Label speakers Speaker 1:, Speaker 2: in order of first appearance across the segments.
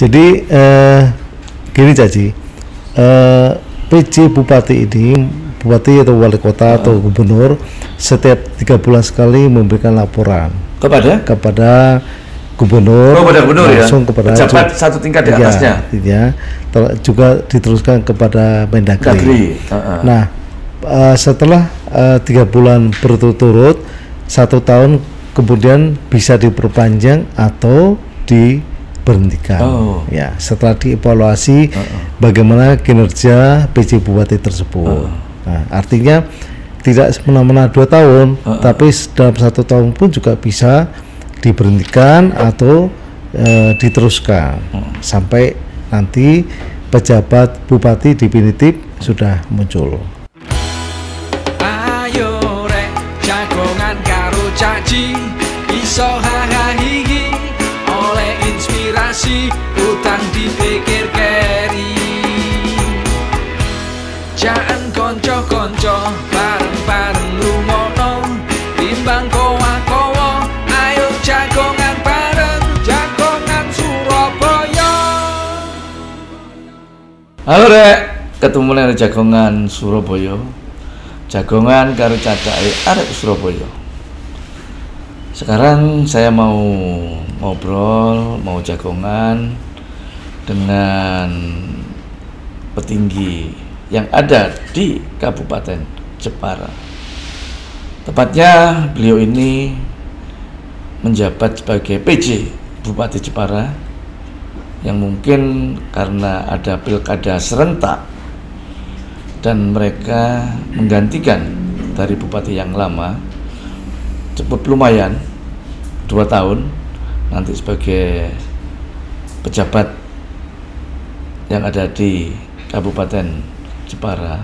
Speaker 1: Jadi gini Caci, PJ Bupati ini, Bupati atau Wali Kota atau Gubernur setiap 3 bulan sekali memberikan laporan kepada Gubernur, langsung kepada
Speaker 2: pejabat satu tingkat di atasnya.
Speaker 1: Juga diteruskan kepada Mendagri. Nah, setelah 3 bulan berturut-turut 1 tahun kemudian bisa diperpanjang atau diberhentikan. Ya, setelah dievaluasi bagaimana kinerja PJ Bupati tersebut. Nah, artinya tidak semena-mena 2 tahun, tapi dalam 1 tahun pun juga bisa diberhentikan atau diteruskan sampai nanti pejabat bupati definitif sudah muncul.
Speaker 3: Ayo rek jagongan karo Caci, iso hahahihi oleh inspirasi utang dipikir keri. Jangan konco-konco bareng-bareng rumono timbang kowa-kowa. Ayo jagongan bareng, jagongan Surabaya.
Speaker 2: Halo rek, ketemu nih jagongan Surabaya. Jagongan karo cacake arek Surabaya. Sekarang saya mau ngobrol, mau jagongan dengan petinggi yang ada di Kabupaten Jepara. Tepatnya beliau ini menjabat sebagai PJ Bupati Jepara yang mungkin karena ada pilkada serentak dan mereka menggantikan dari bupati yang lama cukup lumayan 2 tahun nanti sebagai pejabat yang ada di Kabupaten Jepara.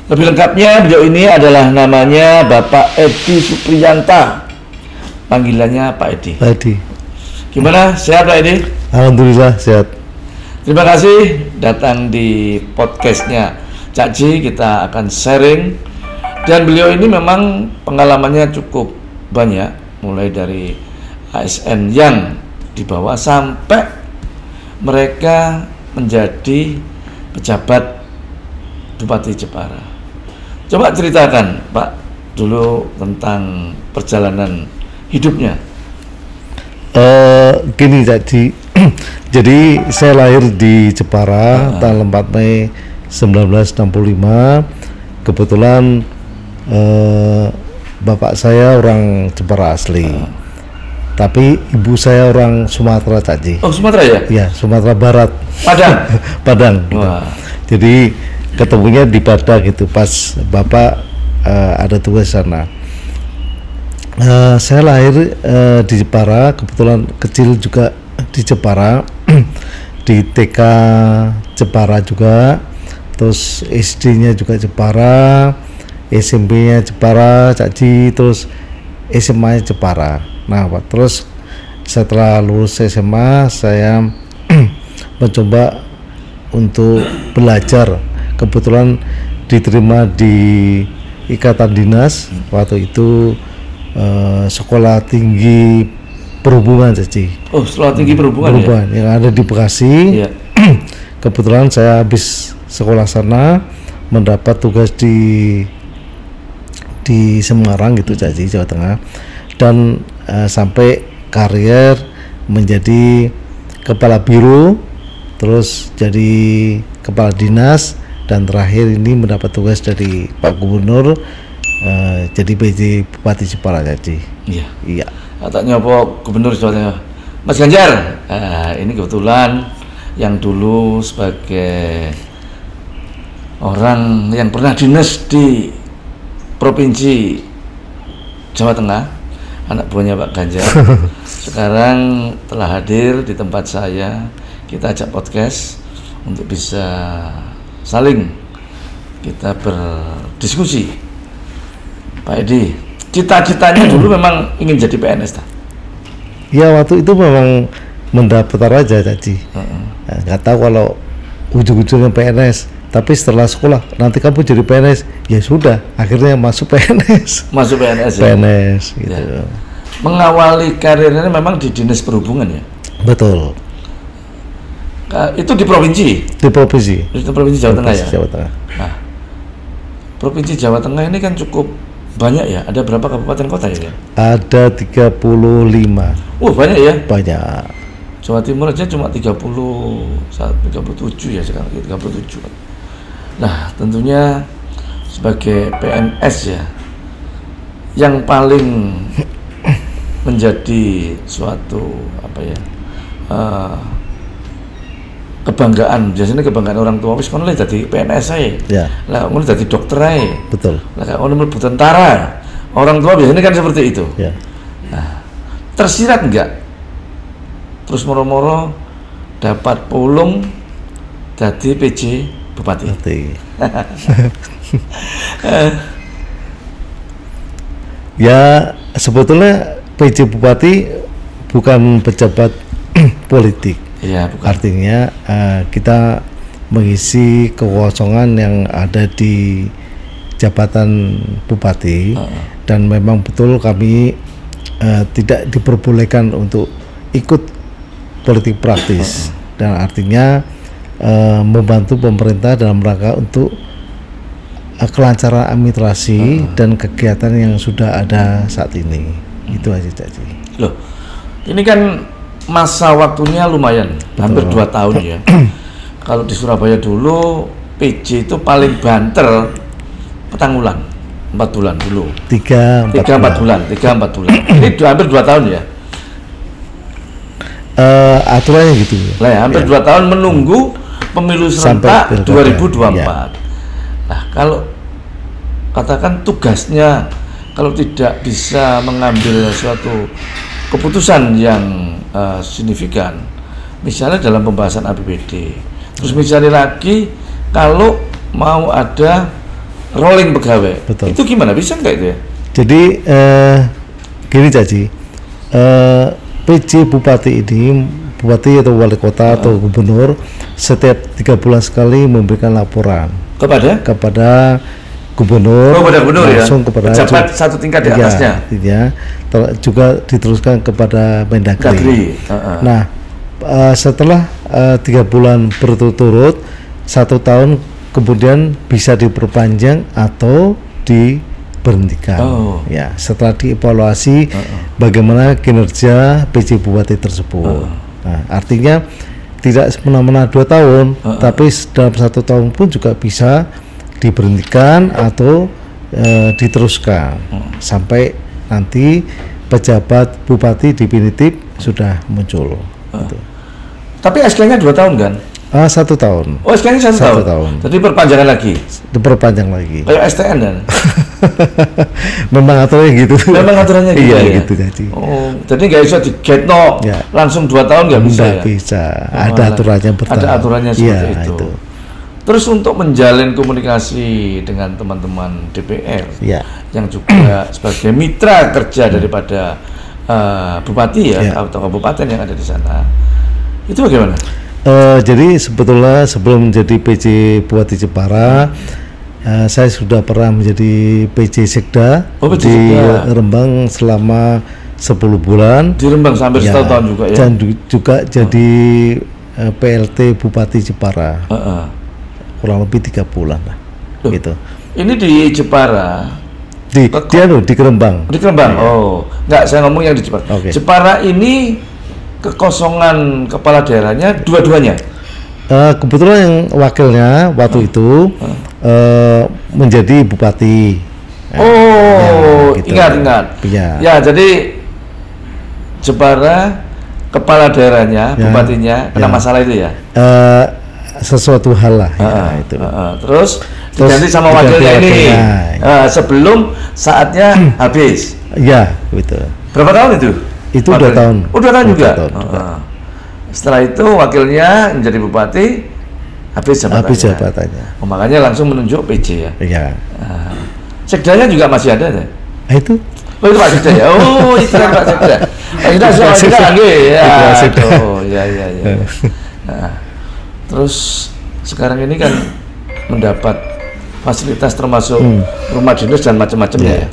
Speaker 2: Lebih lengkapnya beliau ini adalah namanya Bapak Edi Supriyanta, panggilannya Pak Edi.
Speaker 1: Pak Edi.
Speaker 2: Gimana, sehat Pak Edi?
Speaker 1: Alhamdulillah sehat.
Speaker 2: Terima kasih datang di podcastnya Caci, kita akan sharing. Dan beliau ini memang pengalamannya cukup banyak, mulai dari ASN yang dibawa sampai mereka menjadi pejabat Bupati Jepara. Coba ceritakan Pak dulu tentang perjalanan hidupnya.
Speaker 1: Gini jadi saya lahir di Jepara tanggal 4 Mei 1965. Kebetulan bapak saya orang Jepara asli, tapi ibu saya orang Sumatera Caci.
Speaker 2: Oh, Sumatera ya?
Speaker 1: Iya, Sumatera Barat.
Speaker 2: Padang.
Speaker 1: Padang. Gitu. Jadi ketemunya di Padang gitu pas bapak ada tugas sana. Saya lahir di Jepara, kebetulan kecil juga di Jepara, di TK Jepara juga, terus SD-nya juga Jepara, SMP-nya Jepara, Caci, terus SMA-nya Jepara. Nah, terus setelah lulus SMA saya mencoba untuk belajar. Kebetulan diterima di Ikatan Dinas waktu itu. Sekolah Tinggi Perhubungan Caci.
Speaker 2: Oh, Sekolah Tinggi Perhubungan ya?
Speaker 1: Yang ada di Bekasi. Kebetulan saya habis sekolah sana mendapat tugas di Semarang gitu Caci, Jawa Tengah, dan sampai karier menjadi kepala biro, terus jadi kepala dinas, dan terakhir ini mendapat tugas dari Pak Gubernur jadi PJ Bupati Jepara Caci. Iya.
Speaker 2: Katanya apa Gubernur Jawa Tengah, Mas Ganjar. Ini kebetulan yang dulu sebagai orang yang pernah dinas di Provinsi Jawa Tengah, anak buahnya Pak Ganjar. Sekarang telah hadir di tempat saya. Kita ajak podcast untuk bisa saling kita berdiskusi. Pak Edi, cita-citanya dulu memang ingin jadi PNS tak?
Speaker 1: Ya, waktu itu memang mendaftar aja Caci. Nggak tahu kalau ujung-ujungnya PNS, tapi setelah sekolah nanti kamu jadi PNS. Ya sudah, akhirnya masuk PNS.
Speaker 2: Masuk PNS ya?
Speaker 1: PNS gitu.
Speaker 2: Ya. Mengawali karirnya memang di Dinas Perhubungan ya?
Speaker 1: Betul.
Speaker 2: Itu di provinsi?
Speaker 1: Di provinsi.
Speaker 2: Itu provinsi Jawa Tengah ya?
Speaker 1: Jawa Tengah.
Speaker 2: Nah, provinsi Jawa Tengah ini kan cukup banyak ya. Ada berapa kabupaten kota ya?
Speaker 1: Ada 35.
Speaker 2: Banyak ya?
Speaker 1: Banyak.
Speaker 2: Jawa Timur aja cuma 37 ya sekarang, 37. Nah, tentunya sebagai PNS ya, yang paling menjadi suatu kebanggaan, biasanya kebanggaan orang tua wis kono dadi PNS ae.
Speaker 1: Ya.
Speaker 2: Lah ngono dadi dokter ae.
Speaker 1: Betul.
Speaker 2: Lah kalau mlebu tentara, orang tua biasanya kan seperti itu.
Speaker 1: Ya.
Speaker 2: Nah, tersirat enggak? Terus moro-moro dapat pulung dadi PJ Bupati.
Speaker 1: Ya, sebetulnya PJ Bupati bukan pejabat politik.
Speaker 2: Iya, bukan.
Speaker 1: Artinya kita mengisi kekosongan yang ada di jabatan bupati, dan memang betul kami tidak diperbolehkan untuk ikut politik praktis, dan artinya membantu pemerintah dalam rangka untuk kelancaran administrasi dan kegiatan yang sudah ada saat ini. Itu aja, Caci.
Speaker 2: Loh, ini kan masa waktunya lumayan, hampir 2 tahun ya. Kalau di Surabaya dulu PJ itu paling banter petang bulan, 4 bulan dulu. 3-4 bulan. Ini hampir 2 tahun ya.
Speaker 1: Aturannya gitu.
Speaker 2: Lah ya, hampir 2 tahun menunggu pemilu serentak 2024. Ya. Nah, kalau katakan tugasnya kalau tidak bisa mengambil suatu keputusan yang signifikan, misalnya dalam pembahasan APBD, terus misalnya lagi kalau mau ada rolling pegawai. Betul. Itu gimana, bisa nggak itu ya?
Speaker 1: Jadi gini Caci, PJ Bupati ini, Bupati atau Wali Kota atau Gubernur setiap 3 bulan sekali memberikan laporan kepada Gubernur, langsung
Speaker 2: ya?
Speaker 1: Kepada
Speaker 2: pejabat satu tingkat di atasnya.
Speaker 1: Ya, juga diteruskan kepada Mendagri. Nah, setelah 3 bulan berturut-turut, 1 tahun kemudian bisa diperpanjang atau diberhentikan. Ya, setelah dievaluasi bagaimana kinerja PJ Bupati tersebut. Nah, artinya tidak semena-mena 2 tahun, tapi dalam 1 tahun pun juga bisa diberhentikan atau diteruskan sampai nanti pejabat bupati definitif sudah muncul. Gitu.
Speaker 2: Tapi SK-nya 2 tahun kan?
Speaker 1: 1 tahun.
Speaker 2: Oh, SK-nya 1 tahun. Jadi perpanjangan lagi.
Speaker 1: Diperpanjang lagi.
Speaker 2: Kayak STN kan?
Speaker 1: Memang aturannya gitu.
Speaker 2: Memang aturannya gitu.
Speaker 1: Iya,
Speaker 2: ya?
Speaker 1: gitu Caci.
Speaker 2: Jadi nggak bisa digetno langsung 2 tahun nggak bisa.
Speaker 1: Nggak bisa. Ada aturannya bertahun.
Speaker 2: Ada aturannya seperti itu. Terus untuk menjalin komunikasi dengan teman-teman DPR yang juga sebagai mitra kerja daripada bupati atau kabupaten yang ada di sana, itu bagaimana?
Speaker 1: Jadi sebetulnya sebelum menjadi PJ Bupati Jepara, saya sudah pernah menjadi PJ Sekda di Rembang selama 10 bulan. Di Rembang sampai 1 tahun juga ya. Dan juga jadi PLT Bupati Jepara. Kurang lebih 3 bulan lah. Gitu.
Speaker 2: Ini di Jepara.
Speaker 1: Di Kerembang. Di
Speaker 2: Kerembang. Enggak, saya ngomong yang di Jepara. Jepara ini kekosongan kepala daerahnya dua-duanya.
Speaker 1: Kebetulan yang wakilnya waktu itu menjadi bupati.
Speaker 2: Gitu. Ingat. Ya, jadi Jepara kepala daerahnya, bupatinya kena masalah itu ya.
Speaker 1: Sesuatu hal lah itu.
Speaker 2: Terus diganti sama wakilnya ini. Sebelum saatnya habis.
Speaker 1: Iya, gitu.
Speaker 2: Berapa tahun itu?
Speaker 1: Itu 2 tahun.
Speaker 2: 2 tahun juga. Setelah itu wakilnya menjadi bupati, habis jabatannya. Makanya langsung menunjuk PJ ya. Iya. Sekdanya juga masih ada ya?
Speaker 1: Itu.
Speaker 2: Itu Pak Sekda ya. Itu kan Pak Sekda. Pak Sekda lagi ya. Iya. Terus sekarang ini kan mendapat fasilitas termasuk rumah dinas dan macam-macamnya ya.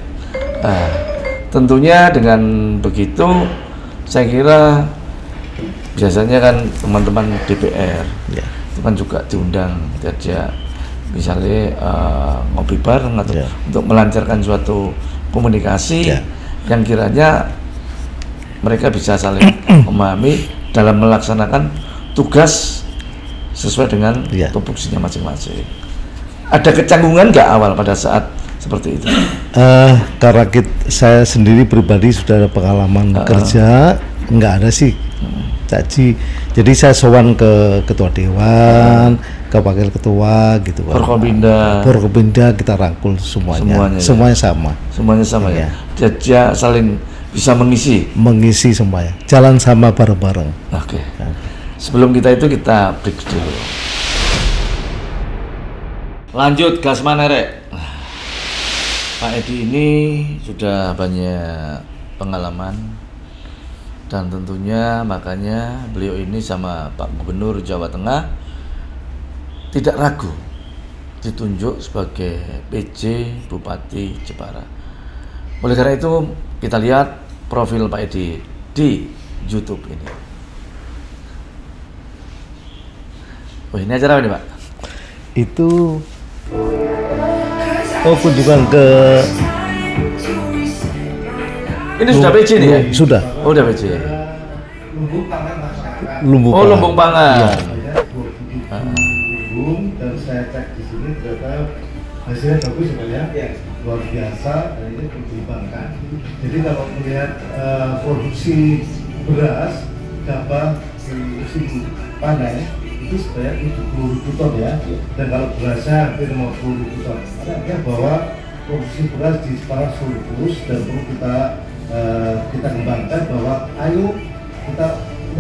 Speaker 2: Tentunya dengan begitu saya kira biasanya kan teman-teman DPR
Speaker 1: Ya.
Speaker 2: itu kan juga diundang diajak misalnya ngopi bareng atau
Speaker 1: Ya.
Speaker 2: untuk melancarkan suatu komunikasi
Speaker 1: Ya.
Speaker 2: yang kiranya mereka bisa saling memahami dalam melaksanakan tugas sesuai dengan
Speaker 1: Ya.
Speaker 2: tupoksinya masing-masing. Ada kecanggungan nggak awal pada saat seperti itu?
Speaker 1: Karena saya sendiri pribadi sudah ada pengalaman kerja, nggak ada sih, Caci. Jadi saya sowan ke ketua dewan, ke wakil ketua gitu kan. Forkopimda kita rangkul semuanya sama.
Speaker 2: Semuanya sama
Speaker 1: Iya.
Speaker 2: ya. Dia saling bisa mengisi
Speaker 1: semuanya, jalan sama bareng-bareng.
Speaker 2: Oke. Sebelum kita break dulu. Lanjut gas manerek. Pak Edi ini sudah banyak pengalaman dan tentunya makanya beliau ini sama Pak Gubernur Jawa Tengah tidak ragu ditunjuk sebagai PJ Bupati Jepara. Oleh karena itu kita lihat profil Pak Edi di YouTube ini. Oh, ini acara apa nih Pak?
Speaker 1: Itu kunjungan ke
Speaker 2: ini sudah PJ nih ya?
Speaker 1: Sudah.
Speaker 2: Oh, udah PJ.
Speaker 1: Lumbung
Speaker 2: Pangan.
Speaker 1: Dan saya cek di sini ternyata hasilnya bagus sebenarnya, luar biasa, dan ini dikembangkan. Jadi kalau melihat produksi beras gabah di musim panen itu sebenarnya 70.000 ton ya, dan kalau berasnya hampir 50.000 ton. Artinya bahwa produksi beras di Jepara surplus dan perlu kita kembangkan, bahwa ayo kita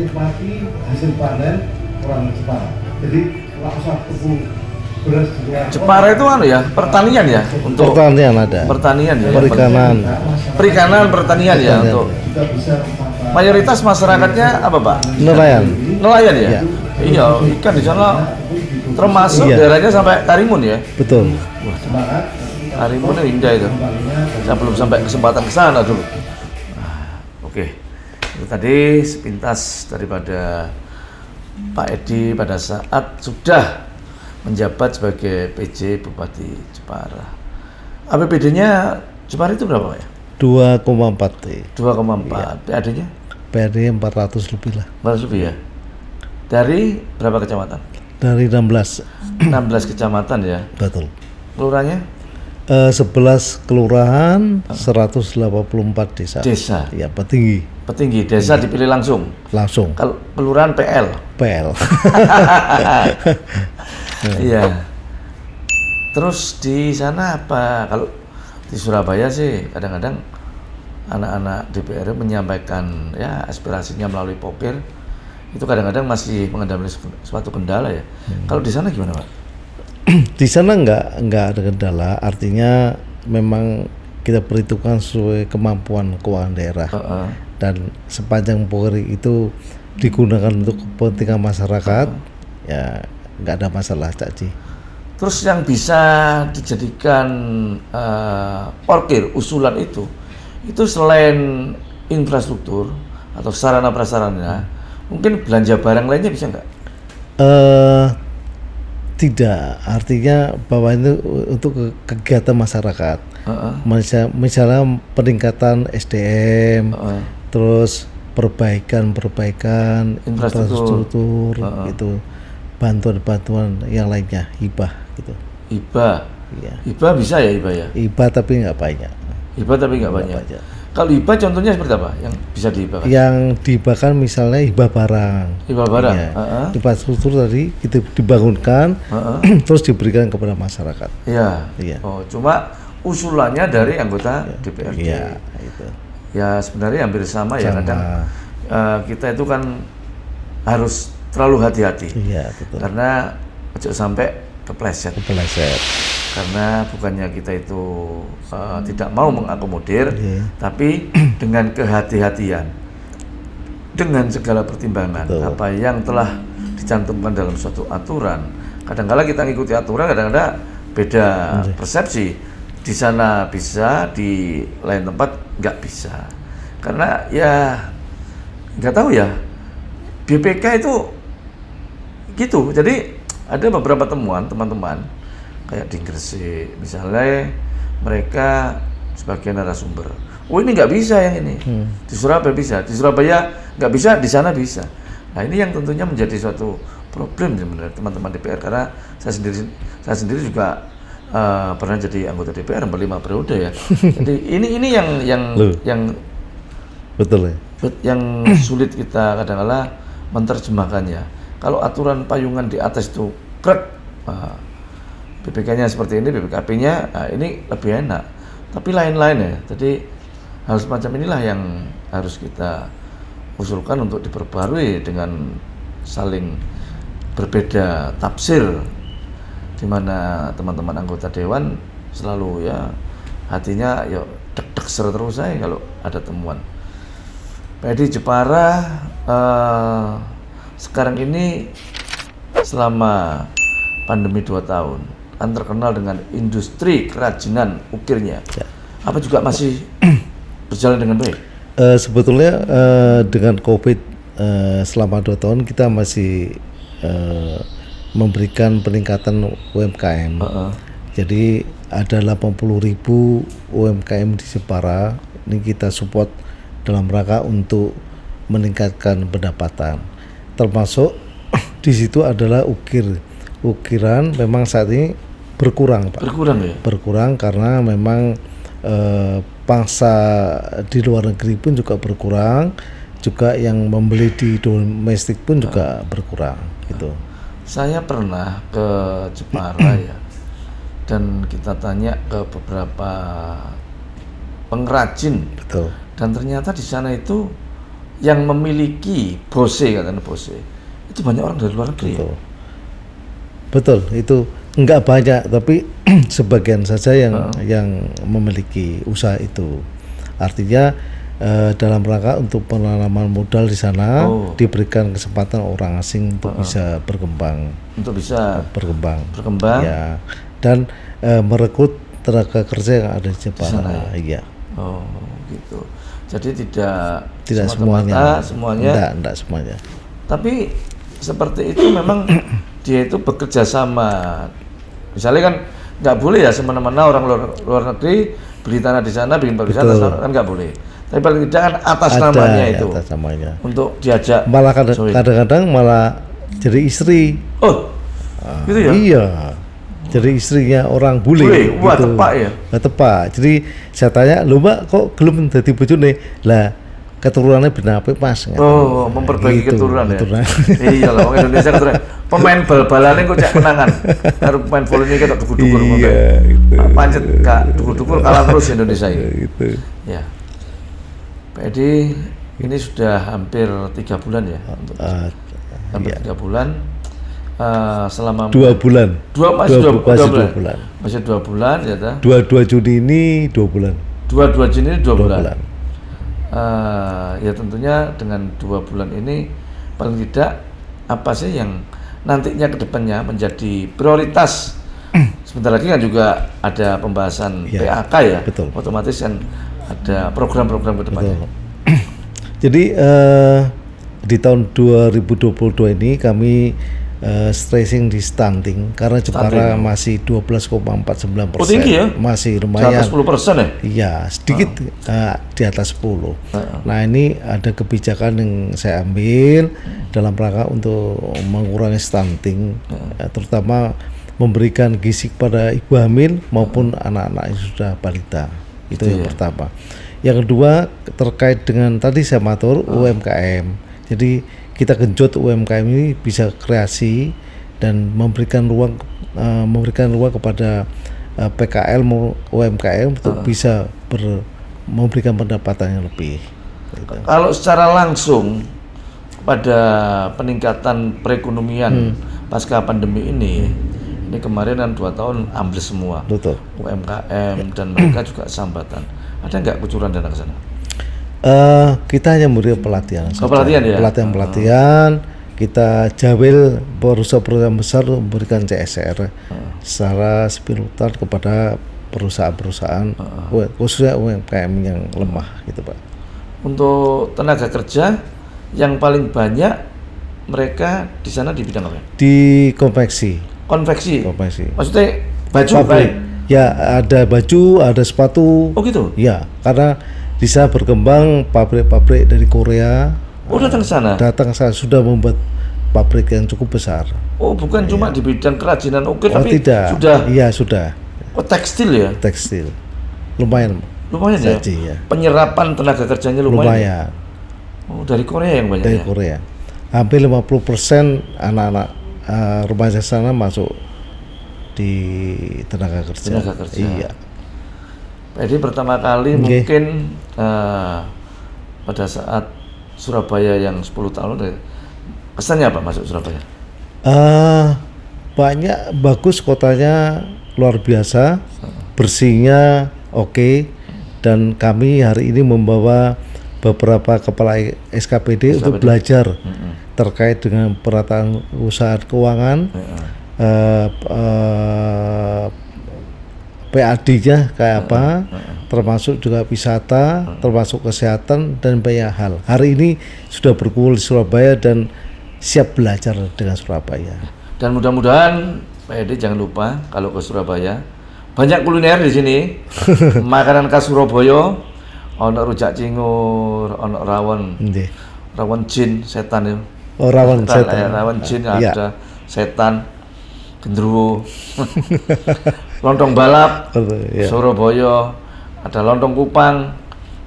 Speaker 1: nikmati hasil panen orang Jepara. Jadi nggak usah tunggu beras di luar.
Speaker 2: Jepara itu ya, pertanian ya, untuk
Speaker 1: pertanian ada.
Speaker 2: Pertanian ya.
Speaker 1: Perikanan,
Speaker 2: pertanian ya untuk. Mayoritas masyarakatnya apa Pak?
Speaker 1: nelayan.
Speaker 2: Nelayan ya?
Speaker 1: Iya.
Speaker 2: Iya, ikan di sana termasuk daerahnya sampai Karimun ya.
Speaker 1: Betul.
Speaker 2: Karimun indah itu. Saya belum sampai kesempatan ke sana dulu. Oke. Itu tadi sepintas daripada Pak Edi pada saat sudah menjabat sebagai PJ Bupati Jepara. APBD-nya Jepara itu berapa Pak ya?
Speaker 1: 2,4 T.
Speaker 2: 2,4. PAD-nya?
Speaker 1: PAD 400 lebih lah.
Speaker 2: 400 lebih ya. Dari berapa kecamatan?
Speaker 1: Dari 16.
Speaker 2: 16 kecamatan ya.
Speaker 1: Betul.
Speaker 2: Kelurahannya?
Speaker 1: 11 kelurahan, 184 desa.
Speaker 2: Desa.
Speaker 1: Ya, petinggi.
Speaker 2: Petinggi desa dipilih langsung.
Speaker 1: Langsung.
Speaker 2: Kalau kelurahan PL.
Speaker 1: PL.
Speaker 2: Iya. Terus di sana apa? Kalau di Surabaya sih kadang-kadang anak-anak DPR menyampaikan ya aspirasinya melalui pokir, itu kadang-kadang masih menghadapi suatu kendala ya. Kalau di sana gimana Pak?
Speaker 1: Di sana nggak ada kendala, artinya memang kita perhitungkan sesuai kemampuan keuangan daerah. Dan sepanjang pokir itu digunakan untuk kepentingan masyarakat, ya nggak ada masalah, Cak.
Speaker 2: Terus yang bisa dijadikan parkir usulan itu selain infrastruktur atau sarana prasarana, mungkin belanja barang lainnya bisa nggak?
Speaker 1: Tidak, artinya bahwa itu untuk kegiatan masyarakat. Misalnya peningkatan SDM, terus perbaikan infrastruktur, itu bantuan yang lainnya, hibah gitu.
Speaker 2: Hibah,
Speaker 1: iya.
Speaker 2: Hibah bisa ya hibah ya?
Speaker 1: Hibah tapi nggak banyak.
Speaker 2: Hibah tapi nggak banyak. Kalau hibah contohnya seperti apa yang bisa dihibahkan?
Speaker 1: Yang dihibahkan misalnya hibah barang.
Speaker 2: Hibah barang.
Speaker 1: Ya. Infrastruktur tadi kita dibangunkan, terus diberikan kepada masyarakat.
Speaker 2: Iya.
Speaker 1: Iya.
Speaker 2: Oh, cuma usulannya dari anggota DPRD.
Speaker 1: Iya, itu.
Speaker 2: Ya sebenarnya hampir sama. Ya kadang kita itu kan harus terlalu hati-hati.
Speaker 1: Iya, betul.
Speaker 2: Karena ojo sampai kepleset. Karena bukannya kita itu tidak mau mengakomodir, tapi dengan kehati-hatian, dengan segala pertimbangan, apa yang telah dicantumkan dalam suatu aturan. Kadang-kala kita ngikuti aturan, kadang-kadang beda persepsi. Di sana bisa, di lain tempat nggak bisa. Karena ya nggak tahu ya, BPK itu gitu. Jadi ada beberapa temuan teman-teman kayak di Gresik misalnya, mereka sebagai narasumber, oh ini nggak bisa yang ini, di Surabaya bisa, di Surabaya nggak bisa, di sana bisa. Nah ini yang tentunya menjadi suatu problem sebenarnya teman-teman DPR, karena saya sendiri juga pernah jadi anggota DPR 5 periode ya. Jadi ini yang
Speaker 1: betul ya.
Speaker 2: Yang sulit kita kadang-kala menerjemahkannya. Kalau aturan payungan di atas itu krek, BPK-nya seperti ini, BPKP-nya ini lebih enak. Tapi lain-lain ya. Jadi hal semacam inilah yang harus kita usulkan untuk diperbarui dengan saling berbeda tafsir, di mana teman-teman anggota dewan selalu ya hatinya ya deg-deg ser terus saya kalau ada temuan. Pak Edi, Jepara sekarang ini selama pandemi 2 tahun kan terkenal dengan industri kerajinan ukirnya. Apa juga masih berjalan dengan baik?
Speaker 1: Sebetulnya dengan COVID selama 2 tahun kita masih memberikan peningkatan UMKM. Jadi ada 80.000 UMKM di Jepara, ini kita support dalam rangka untuk meningkatkan pendapatan. Termasuk di situ adalah ukiran memang saat ini berkurang, Pak.
Speaker 2: Berkurang ya?
Speaker 1: Berkurang karena memang pangsa di luar negeri pun juga berkurang, juga yang membeli di domestik pun juga berkurang gitu.
Speaker 2: Saya pernah ke Jepara ya, dan kita tanya ke beberapa pengrajin.
Speaker 1: Betul.
Speaker 2: Dan ternyata di sana itu yang memiliki bose, katanya bose, itu banyak orang dari luar negeri.
Speaker 1: Betul. Betul, itu enggak banyak tapi sebagian saja yang memiliki usaha itu. Artinya dalam rangka untuk penanaman modal di sana diberikan kesempatan orang asing untuk bisa berkembang.
Speaker 2: Untuk bisa
Speaker 1: berkembang. Ya. Dan merekrut tenaga kerja yang ada di Jepara. Iya.
Speaker 2: Oh, gitu. Jadi tidak
Speaker 1: semuanya. Enggak semuanya.
Speaker 2: Tapi seperti itu memang dia itu bekerja sama. Misalnya kan nggak boleh ya semena-mena orang luar negeri beli tanah di sana, bikin pabrik di sana, kan nggak boleh. Tapi paling tidak kan atas namanya itu.
Speaker 1: Atas namanya.
Speaker 2: Untuk diajak.
Speaker 1: Malah kadang-kadang malah jadi istri.
Speaker 2: Oh, gitu ya?
Speaker 1: Iya. Jadi istrinya orang bule.
Speaker 2: Wah,
Speaker 1: gitu.
Speaker 2: tepak ya?
Speaker 1: Tepak. Jadi saya tanya, "Lho Mbak, kok gelem dadi bojone?" Lah, keturunannya benar apa pas?
Speaker 2: Oh, memperbaiki
Speaker 1: gitu,
Speaker 2: keturunan ya.
Speaker 1: Iya
Speaker 2: lah, orang Indonesia keturunan. Pemain bal-balannya kok cek menangan. Harus pemain volley ini ketok dukur-dukur.
Speaker 1: Iya, gitu.
Speaker 2: Pancet kak dukur-dukur kalah terus Indonesia ini.
Speaker 1: Gitu.
Speaker 2: Ya. Pak Edi, ini sudah hampir 3 bulan ya? Hampir 3 bulan. Selama
Speaker 1: 2 bulan.
Speaker 2: Masih 2
Speaker 1: bulan.
Speaker 2: Masih 2 bulan ya ta?
Speaker 1: 22 Juni ini 2 bulan.
Speaker 2: 22 Juni ini 2 bulan. Ya tentunya dengan 2 bulan ini paling tidak apa sih yang nantinya ke depannya menjadi prioritas. Sebentar lagi kan juga ada pembahasan PAK ya.
Speaker 1: Betul.
Speaker 2: Otomatis kan ada program-program ke depannya.
Speaker 1: Betul. Jadi di tahun 2022 ini kami stressing di stunting karena Jepara masih 12,49%.
Speaker 2: Oh, tinggi ya?
Speaker 1: Masih lumayan.
Speaker 2: Di atas 10% ya?
Speaker 1: Iya, sedikit di atas 10. Nah, ini ada kebijakan yang saya ambil dalam rangka untuk mengurangi stunting, terutama memberikan gizi pada ibu hamil maupun anak-anak yang sudah balita. Itu yang pertama. Yang kedua terkait dengan tadi saya matur UMKM. Jadi kita genjot UMKM ini bisa kreasi dan memberikan ruang kepada PKL UMKM untuk bisa memberikan pendapatan yang lebih.
Speaker 2: Kalau secara langsung pada peningkatan perekonomian pasca pandemi ini kemarin kan 2 tahun ambles semua.
Speaker 1: Betul.
Speaker 2: UMKM dan mereka juga sambatan. Ada nggak kucuran dana ke sana?
Speaker 1: Kita hanya memberi pelatihan.
Speaker 2: Pelatihan ya?
Speaker 1: Pelatihan. Kita jawil perusahaan-perusahaan besar memberikan CSR secara simultan kepada perusahaan-perusahaan khususnya UMKM yang lemah gitu Pak.
Speaker 2: Untuk tenaga kerja yang paling banyak mereka di sana di bidang apa?
Speaker 1: Di konveksi.
Speaker 2: Konveksi.
Speaker 1: Konveksi.
Speaker 2: Maksudnya baju
Speaker 1: Pabrik.
Speaker 2: baik.
Speaker 1: Ya, ada baju, ada sepatu.
Speaker 2: Oh gitu.
Speaker 1: Ya, karena di sana berkembang pabrik-pabrik dari Korea.
Speaker 2: Oh datang ke sana.
Speaker 1: Datang ke sana sudah membuat pabrik yang cukup besar.
Speaker 2: Oh bukan cuma di bidang kerajinan ukir,
Speaker 1: Oh
Speaker 2: tapi
Speaker 1: tidak.
Speaker 2: sudah.
Speaker 1: Iya sudah.
Speaker 2: Oh tekstil ya.
Speaker 1: Tekstil. Lumayan.
Speaker 2: Lumayan ya.
Speaker 1: Saji, ya.
Speaker 2: Penyerapan tenaga kerjanya lumayan.
Speaker 1: Lumayan.
Speaker 2: Oh dari Korea yang banyak
Speaker 1: Dari
Speaker 2: ya.
Speaker 1: Korea. Hampir 50% anak-anak remaja sana masuk di tenaga kerja.
Speaker 2: Tenaga kerja.
Speaker 1: Iya.
Speaker 2: Jadi pertama kali mungkin pada saat Surabaya yang 10 tahun, kesannya apa masuk Surabaya?
Speaker 1: Banyak, bagus kotanya, luar biasa, bersihnya oke, dan kami hari ini membawa beberapa kepala SKPD untuk belajar terkait dengan perataan usaha keuangan, PAD-nya kayak apa, termasuk juga wisata, termasuk kesehatan dan banyak hal. Hari ini sudah berkumpul di Surabaya dan siap belajar dengan Surabaya. Dan
Speaker 2: mudah-mudahan Pak Edi jangan lupa kalau ke Surabaya banyak kuliner di sini, makanan khas Surabaya, ono rujak cingur, ono rawon, rawon jin setan ya.
Speaker 1: Oh rawon setan.
Speaker 2: Rawon jin ada setan, gendruwo, lontong balap, Surabaya, ada lontong Kupang,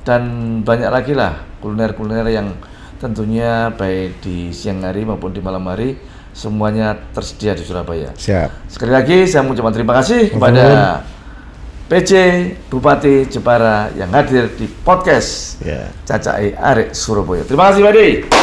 Speaker 2: dan banyak lagi lah kuliner-kuliner yang tentunya baik di siang hari maupun di malam hari semuanya tersedia di Surabaya.
Speaker 1: Siap.
Speaker 2: Sekali lagi saya mengucapkan terima kasih kepada PJ Bupati Jepara yang hadir di podcast Cacai Arek Surabaya. Terima kasih Pak Edi.